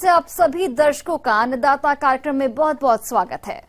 से आप सभी दर्शकों का अन्नदाता कार्यक्रम में बहुत बहुत स्वागत है।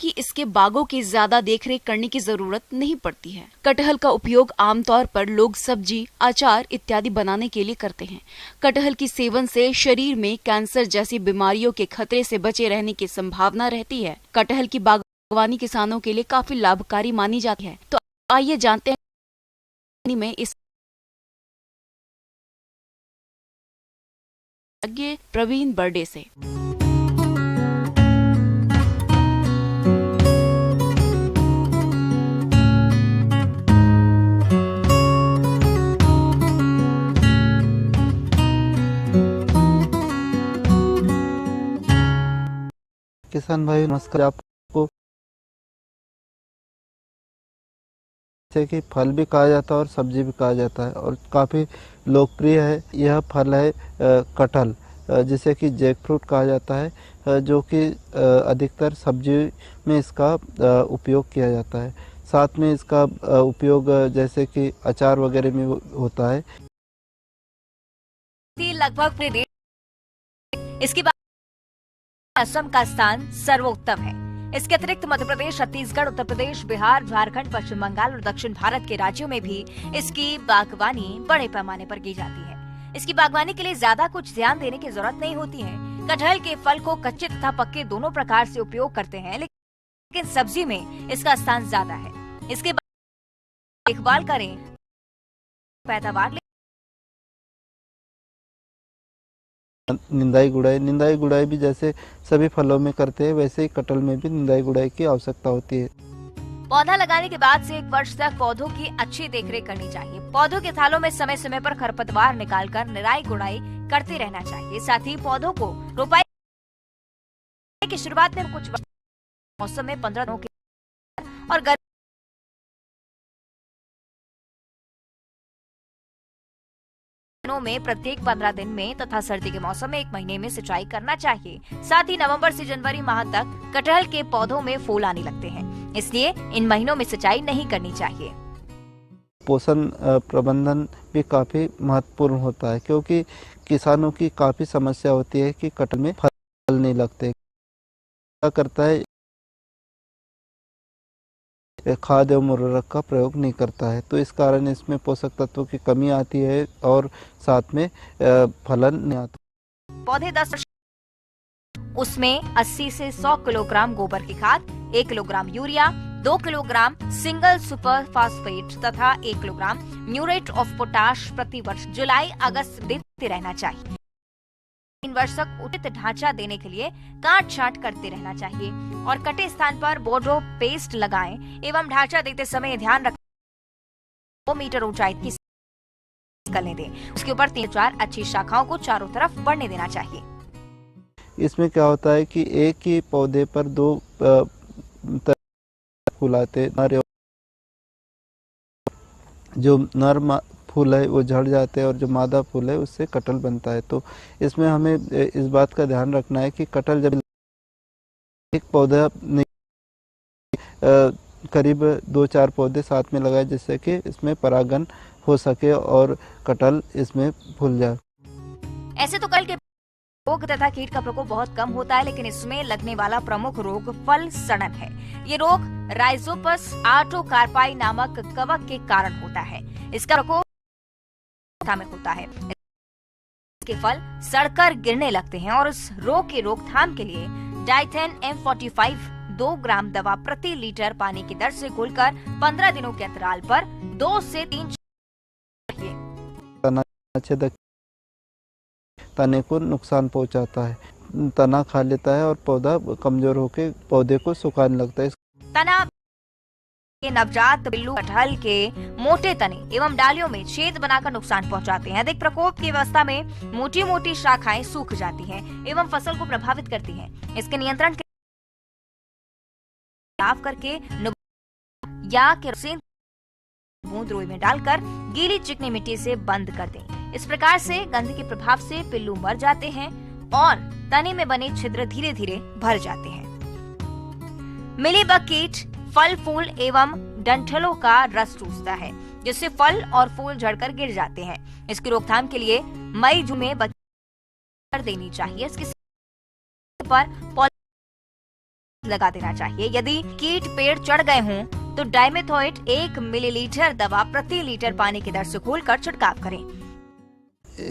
कि इसके बागों की ज्यादा देखरेख करने की जरूरत नहीं पड़ती है। कटहल का उपयोग आमतौर पर लोग सब्जी, अचार इत्यादि बनाने के लिए करते हैं। कटहल की सेवन से शरीर में कैंसर जैसी बीमारियों के खतरे से बचे रहने की संभावना रहती है। कटहल की बागवानी किसानों के लिए काफी लाभकारी मानी जाती है। तो आइए जानते हैं में इस प्रवीण बर्डे से। किसान भाई नमस्कार। आपको जैसे कि फल भी कहा जाता है और सब्जी भी कहा जाता है और काफ़ी लोकप्रिय है यह फल है कटहल, जिसे कि जैक फ्रूट कहा जाता है, जो कि अधिकतर सब्जी में इसका उपयोग किया जाता है। साथ में इसका उपयोग जैसे कि अचार वगैरह में होता है। लगभग इसकी असम का स्थान सर्वोत्तम है। इसके अतिरिक्त मध्य प्रदेश, छत्तीसगढ़, उत्तर प्रदेश, बिहार, झारखंड, पश्चिम बंगाल और दक्षिण भारत के राज्यों में भी इसकी बागवानी बड़े पैमाने पर की जाती है। इसकी बागवानी के लिए ज्यादा कुछ ध्यान देने की जरूरत नहीं होती है। कटहल के फल को कच्चे तथा पक्के दोनों प्रकार से उपयोग करते हैं, लेकिन सब्जी में इसका स्थान ज्यादा है। इसके देखभाल करें, पैदावार निंदाई गुड़ाई भी जैसे सभी फलों में करते हैं, वैसे ही कटहल में भी निंदाई गुड़ाई की आवश्यकता होती है। पौधा लगाने के बाद से 1 वर्ष तक पौधों की अच्छी देखरेख करनी चाहिए। पौधों के थालों में समय समय पर खरपतवार निकालकर निराई गुड़ाई करते रहना चाहिए। साथ ही पौधों को रोपाई की शुरुआत में कुछ मौसम में 15 दिनों के और में प्रत्येक 15 दिन में तथा सर्दी के मौसम में 1 महीने में सिंचाई करना चाहिए। साथ ही नवंबर से जनवरी माह तक कटहल के पौधों में फूल आने लगते हैं, इसलिए इन महीनों में सिंचाई नहीं करनी चाहिए। पोषण प्रबंधन भी काफी महत्वपूर्ण होता है, क्योंकि किसानों की काफी समस्या होती है कि कटहल में फल नहीं लगते। क्या करता है, खाद एवं उर्वरक का प्रयोग नहीं करता है, तो इस कारण इसमें पोषक तत्वों की कमी आती है और साथ में फलन नहीं आता। पौधे 10 उसमें 80 से 100 किलोग्राम गोबर की खाद, 1 kilogram urea, 2 kilogram single super phosphate तथा 1 किलोग्राम म्यूरेट ऑफ पोटाश प्रति वर्ष जुलाई अगस्त देते रहना चाहिए। 3 वर्ष तक उचित ढांचा देने के लिए काट छांट करते रहना चाहिए और कटे स्थान पर बोर्डो पेस्ट लगाएं एवं ढांचा देते समय ध्यान रखें 2 मीटर ऊंचाई की करने दें। उसके ऊपर 3-4 अच्छी शाखाओं को चारों तरफ बढ़ने देना चाहिए। इसमें क्या होता है कि एक ही पौधे पर 2 फूल आते हैं। जो नर फूल है वो झड़ जाते हैं और जो मादा फूल है उससे कटहल बनता है। तो इसमें हमें इस बात का ध्यान रखना है कि कटहल जब एक पौधा करीब 2-4 पौधे साथ में लगाए, जिससे कि इसमें परागण हो सके और कटहल इसमें फूल जाए। ऐसे तो कटहल के रोग तथा कीट का प्रकोप बहुत कम होता है, लेकिन इसमें लगने वाला प्रमुख रोग फल सड़न है। ये रोग राइजोपस आर्टोकार्पाई नामक कवक के कारण होता है। इसका प्रकोप में होता है, इसके फल सड़कर गिरने लगते हैं और इस रोग की रोकथाम के लिए डाइथेन M45 2 ग्राम दवा प्रति लीटर पानी की दर से घोलकर 15 दिनों के अंतराल पर 2 से 3 चाहिए। तने को नुकसान पहुंचाता है, तना खा लेता है और पौधा कमजोर होकर पौधे को सुखाने लगता है। तना के नवजात बिल्लू कटहल के मोटे तने एवं डालियों में छेद बनाकर नुकसान पहुंचाते हैं। अधिक प्रकोप की अवस्था में मोटी मोटी शाखाएं सूख जाती हैं एवं फसल को प्रभावित करती हैं। इसके नियंत्रण के करके या केरोसिन बूंद रुई में डालकर गीली चिकनी मिट्टी से बंद कर दें। इस प्रकार से गंध के प्रभाव से पिल्लू मर जाते हैं और तने में बने छिद्र धीरे धीरे भर जाते हैं। मिलीबग कीट फल, फूल एवं डंठलों का रस चूसता है, जिससे फल और फूल झड़कर गिर जाते हैं। इसकी रोकथाम के लिए मई जून में कर देनी चाहिए। इसके पर पॉलिथीन लगा देना चाहिए। यदि कीट पेड़ चढ़ गए हों तो डाइमेथोएट 1 मिलीलीटर दवा प्रति लीटर पानी की दर से घोलकर छिड़काव करें।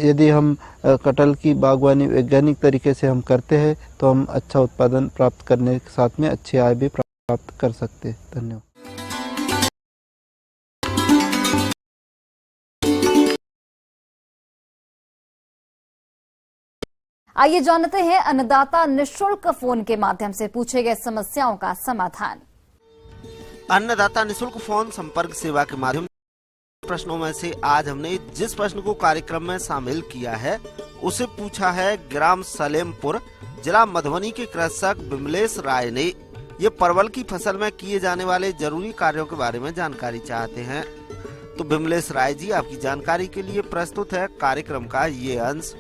यदि हम कटहल की बागवानी वैज्ञानिक तरीके से हम करते हैं तो हम अच्छा उत्पादन प्राप्त करने के साथ में अच्छी आय भी प्राप्त कर सकते हैं। धन्यवाद। आइए जानते हैं अन्नदाता निःशुल्क फोन के माध्यम से पूछे गए समस्याओं का समाधान। अन्नदाता निःशुल्क फोन संपर्क सेवा के माध्यम प्रश्नों में से आज हमने जिस प्रश्न को कार्यक्रम में शामिल किया है उसे पूछा है ग्राम सलेमपुर, जिला मधुबनी के कृषक विमलेश राय ने। ये परवल की फसल में किए जाने वाले जरूरी कार्यों के बारे में जानकारी चाहते हैं। तो विमलेश राय जी, आपकी जानकारी के लिए प्रस्तुत है कार्यक्रम का ये अंश।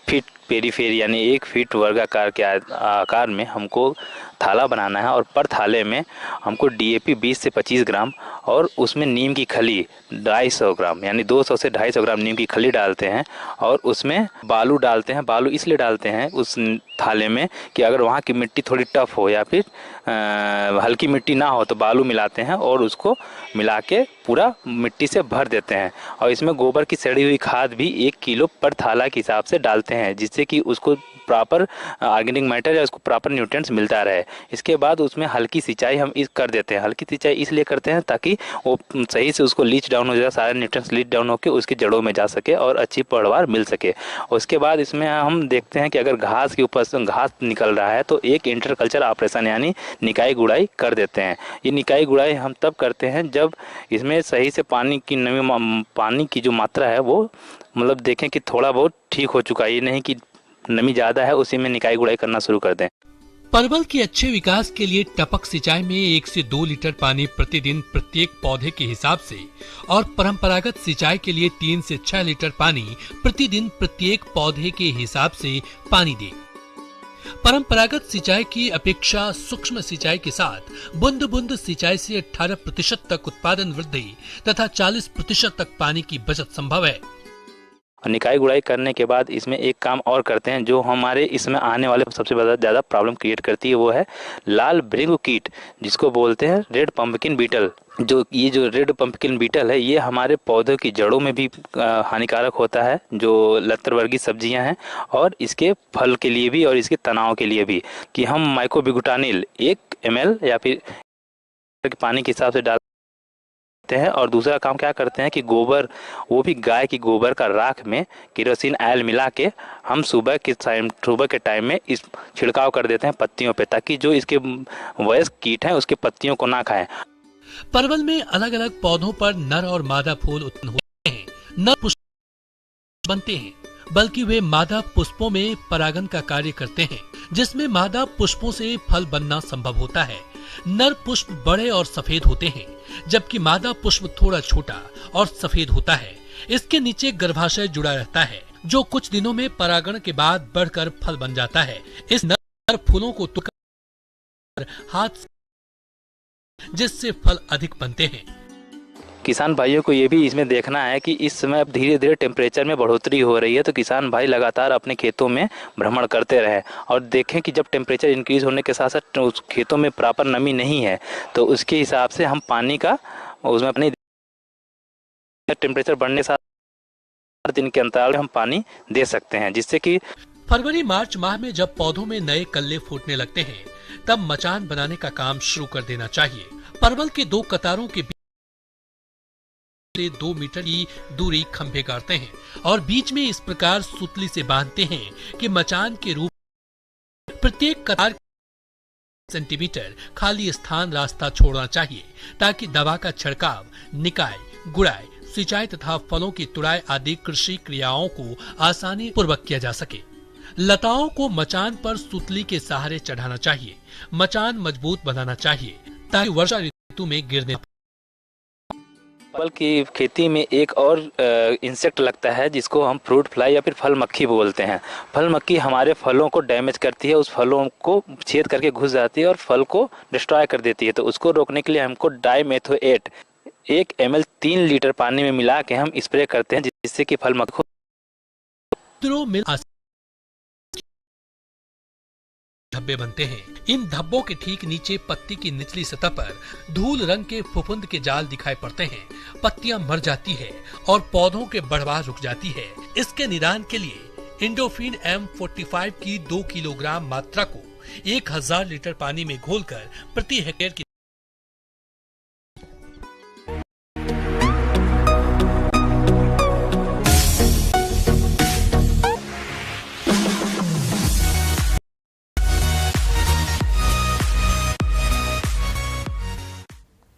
फीट पेरीफेर यानी 1 फीट वर्गाकार के आकार में हमको थाला बनाना है और पर थाले में हमको डीएपी 20 से 25 ग्राम और उसमें नीम की खली 250 ग्राम यानी 200 से 250 ग्राम नीम की खली डालते हैं और उसमें बालू डालते हैं। बालू इसलिए डालते हैं उस थाले में कि अगर वहाँ की मिट्टी थोड़ी टफ हो या फिर हल्की मिट्टी ना हो तो बालू मिलाते हैं और उसको मिला के पूरा मिट्टी से भर देते हैं। और इसमें गोबर की सड़ी हुई खाद भी 1 किलो पर थाला के हिसाब से डालते हैं, जिससे कि उसको प्रॉपर ऑर्गेनिक मैटर या उसको प्रॉपर न्यूट्रिएंट्स मिलता रहे। इसके बाद उसमें हल्की सिंचाई हम कर देते हैं। हल्की सिंचाई इसलिए करते हैं ताकि वो सही से उसको लीच डाउन हो जाए, सारे न्यूट्रिएंट्स लीच डाउन होकर उसकी जड़ों में जा सके और अच्छी पैदावार मिल सके। उसके बाद इसमें हम देखते हैं कि अगर घास के ऊपर घास निकल रहा है तो एक इंटरकल्चर ऑपरेशन यानी निकाई गुड़ाई कर देते हैं। ये निकाई गुड़ाई हम तब करते हैं जब इसमें सही से पानी की नमी, पानी की जो मात्रा है वो मतलब देखें कि थोड़ा बहुत ठीक हो चुका है, ये नहीं कि नमी ज्यादा है उसी में निकाई गुड़ाई करना शुरू कर दें। परवल के अच्छे विकास के लिए टपक सिंचाई में 1 से 2 लीटर पानी प्रतिदिन प्रत्येक पौधे के हिसाब से और परंपरागत सिंचाई के लिए 3 से 6 लीटर पानी प्रतिदिन प्रत्येक पौधे के हिसाब से पानी दें। परंपरागत सिंचाई की अपेक्षा सूक्ष्म सिंचाई के साथ बूंद बूंद सिंचाई से 18% तक उत्पादन वृद्धि तथा 40% तक पानी की बचत संभव है। निकाई गुड़ाई करने के बाद इसमें एक काम और करते हैं जो हमारे इसमें आने वाले सबसे ज़्यादा प्रॉब्लम क्रिएट करती है, वो है लाल भृंग कीट, जिसको बोलते हैं रेड पंपकिन बीटल। ये जो रेड पंपकिन बीटल है ये हमारे पौधों की जड़ों में भी हानिकारक होता है, जो लतर वर्गीय सब्जियां हैं, और इसके फल के लिए भी और इसके तनाव के लिए भी कि हम माइकोबिग्लूटानिल 1 ml या फिर पानी के हिसाब से डाल हैं। और दूसरा काम क्या करते हैं कि गोबर, वो भी गाय की गोबर का राख में केरोसिन ऑयल मिला के हम सुबह के टाइम में इस छिड़काव कर देते हैं पत्तियों पे, ताकि जो इसके वयस्क कीट हैं उसके पत्तियों को ना खाएं। परवल में अलग अलग पौधों पर नर और मादा फूल उत्पन्न होते हैं। नर पुष्प बनते हैं, बल्कि वे मादा पुष्पों में परागन का कार्य करते हैं, जिसमें मादा पुष्पों से फल बनना संभव होता है। नर पुष्प बड़े और सफेद होते हैं, जबकि मादा पुष्प थोड़ा छोटा और सफेद होता है। इसके नीचे गर्भाशय जुड़ा रहता है, जो कुछ दिनों में परागण के बाद बढ़कर फल बन जाता है। इस नर फूलों को तोड़कर हाथ से, जिससे फल अधिक बनते हैं। किसान भाइयों को ये भी इसमें देखना है कि इस समय अब धीरे धीरे टेम्परेचर में बढ़ोतरी हो रही है, तो किसान भाई लगातार अपने खेतों में भ्रमण करते रहें और देखें कि जब टेम्परेचर इंक्रीज होने के साथ साथ उस खेतों में प्रॉपर नमी नहीं है तो उसके हिसाब से हम पानी का उसमें अपने टेम्परेचर बढ़ने के साथ दिन के अंतराल में हम पानी दे सकते हैं, जिससे कि फरवरी मार्च माह में जब पौधों में नए कल्ले फूटने लगते हैं तब मचान बनाने का काम शुरू कर देना चाहिए। परवल के 2 कतारों के 2 मीटर की दूरी खंभे गाड़ते हैं और बीच में इस प्रकार सुतली से बांधते हैं कि मचान के रूप प्रत्येक कतार सेंटीमीटर खाली स्थान रास्ता छोड़ना चाहिए, ताकि दवा का छिड़काव, निकाय गुड़ाई, सिंचाई तथा फलों की तुड़ाई आदि कृषि क्रियाओं को आसानी पूर्वक किया जा सके। लताओं को मचान पर सुतली के सहारे चढ़ाना चाहिए। मचान मजबूत बनाना चाहिए ताकि वर्षा ऋतु में गिरने फल की खेती में एक और इंसेक्ट लगता है जिसको हम फ्रूट फ्लाई या फिर फल मक्खी बोलते हैं। फल मक्खी हमारे फलों को डैमेज करती है, उस फलों को छेद करके घुस जाती है और फल को डिस्ट्रॉय कर देती है। तो उसको रोकने के लिए हमको डाइमेथोएट 1 ml 3 लीटर पानी में मिला के हम स्प्रे करते हैं, जिससे कि फल मक्खी धब्बे बनते हैं। इन धब्बों के ठीक नीचे पत्ती की निचली सतह पर धूल रंग के फफूंद के जाल दिखाई पड़ते हैं। पत्तियां मर जाती है और पौधों के बढ़वार रुक जाती है। इसके निदान के लिए इंडोफिन M45 की 2 किलोग्राम मात्रा को 1000 लीटर पानी में घोलकर प्रति हेक्टेयर की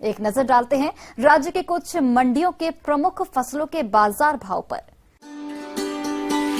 एक नजर डालते हैं राज्य के कुछ मंडियों के प्रमुख फसलों के बाजार भाव पर।